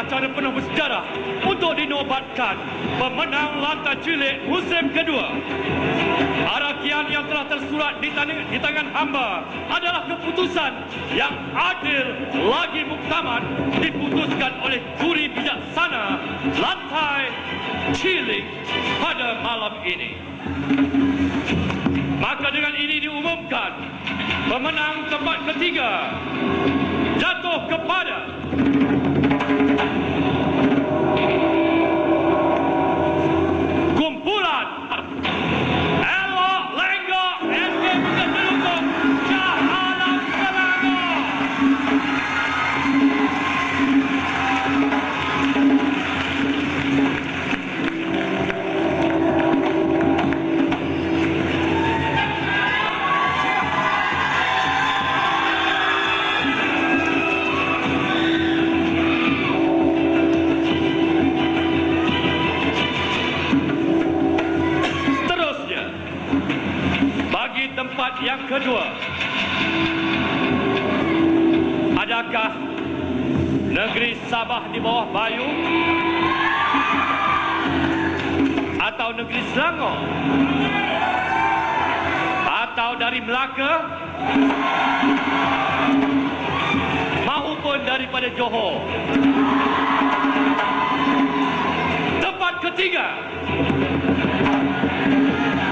acara penuh bersejarah untuk dinobatkan pemenang lantai cilik musim kedua. Harakian yang telah tersurat di tangan hamba adalah keputusan yang adil lagi muktamad diputuskan oleh juri bijaksana lantai cilik pada malam ini. Maka dengan ini diumumkan pemenang tempat ketiga jatuh kepada kumpulan Elok Lenggok SK Bukit Selukong Shah Alam Selangor. Tempat yang kedua, adakah negeri Sabah di bawah Bayu atau negeri Selangor atau dari Melaka maupun daripada Johor? Tempat ketiga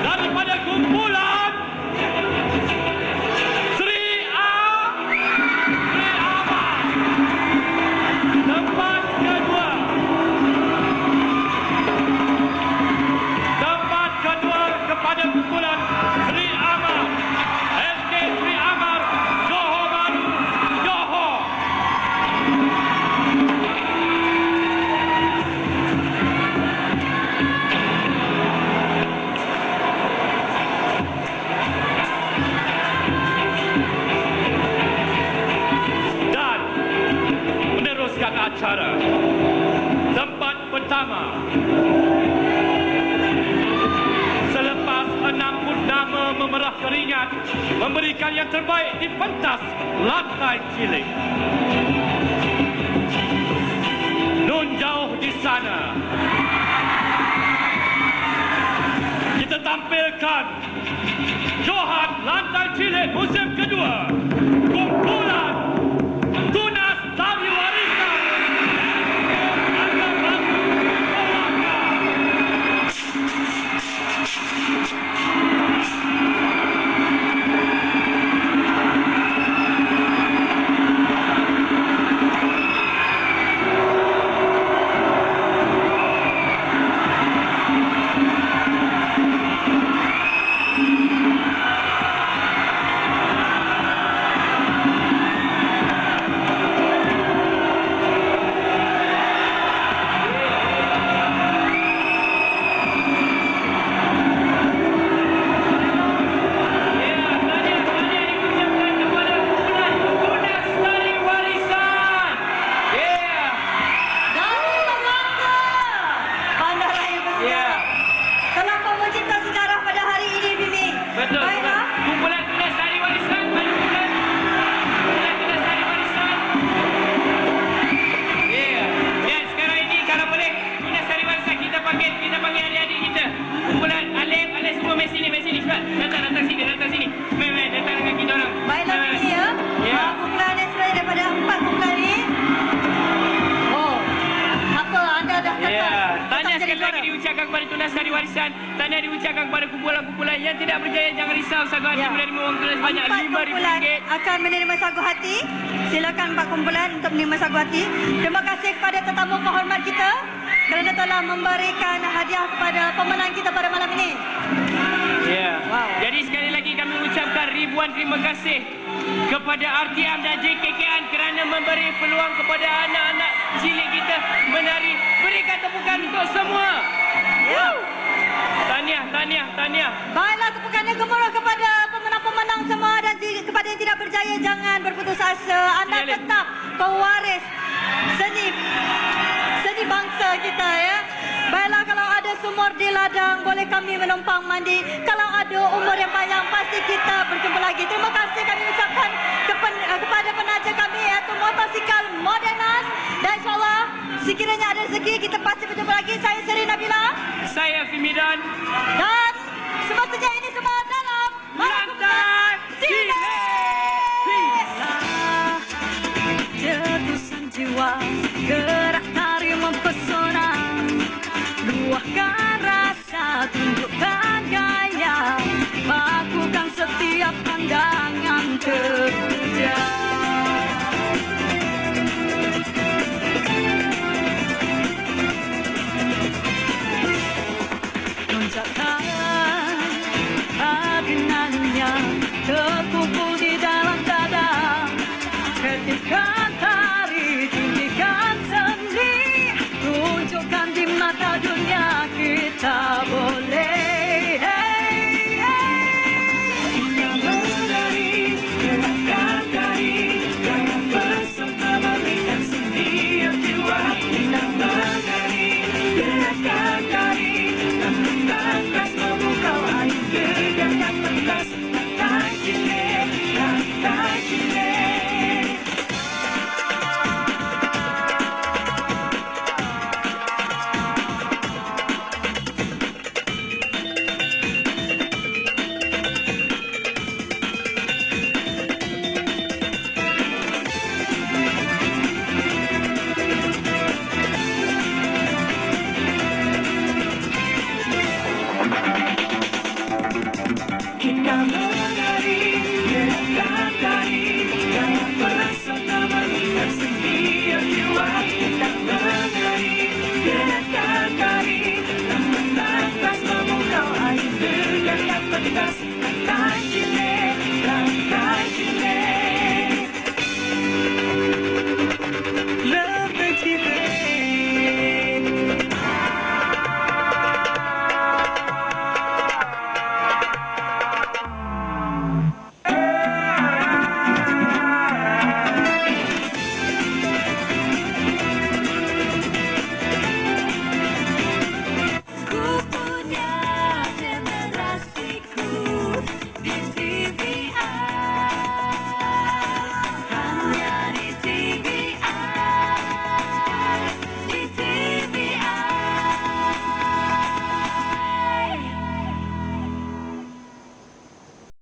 daripada kumpulan pada kumpulan Sri Amar, SK Sri Amar, Johor Bahru, Johor. Dan meneruskan acara, tempat pertama, selepas 60 nama memerah keringat memberikan yang terbaik di pentas lantai cilik. Nun jauh di sana, kita tampilkan Johan lantai cilik musim kedua, kumpulan Tunas Tari Warisan. Tahniah diucapkan kepada kumpulan-kumpulan yang tidak berjaya. Jangan risau, sagu hati menerima wang tunai sebanyak RM5,000 akan menerima sagu hati. Silakan 4 kumpulan untuk menerima sagu hati. Terima kasih kepada tetamu penghormat kita kerana telah memberikan hadiah kepada pemenang kita pada malam ini. Jadi sekali lagi kami ucapkan ribuan terima kasih kepada RTM dan JKKN kerana memberi peluang kepada anak-anak cilik kita menari. Berikan tepukan untuk semua. Tahniah. Baiklah, tepukan yang gemuruh kepada pemenang-pemenang semua dan kepada yang tidak berjaya, jangan berputus asa. Anda tetap pewaris seni bangsa kita, ya. Baiklah, kalau ada sumur di ladang, boleh kami menumpang mandi. Kalau ada umur yang panjang, pasti kita berjumpa lagi. Terima kasih kami ucapkan kepada penaja kami, iaitu Motosikal Modernas. Dan insyaAllah sekiranya ada rezeki, kita pasti berjumpa lagi. Saya Seri Nabila. Saya Fimidan. Dan semestinya ini semua dalam Lantai Cilik. Letusan jiwa, gerak tari mempesona. Luahkan rasa, tunjukkan gaya, lakukan setiap pandangan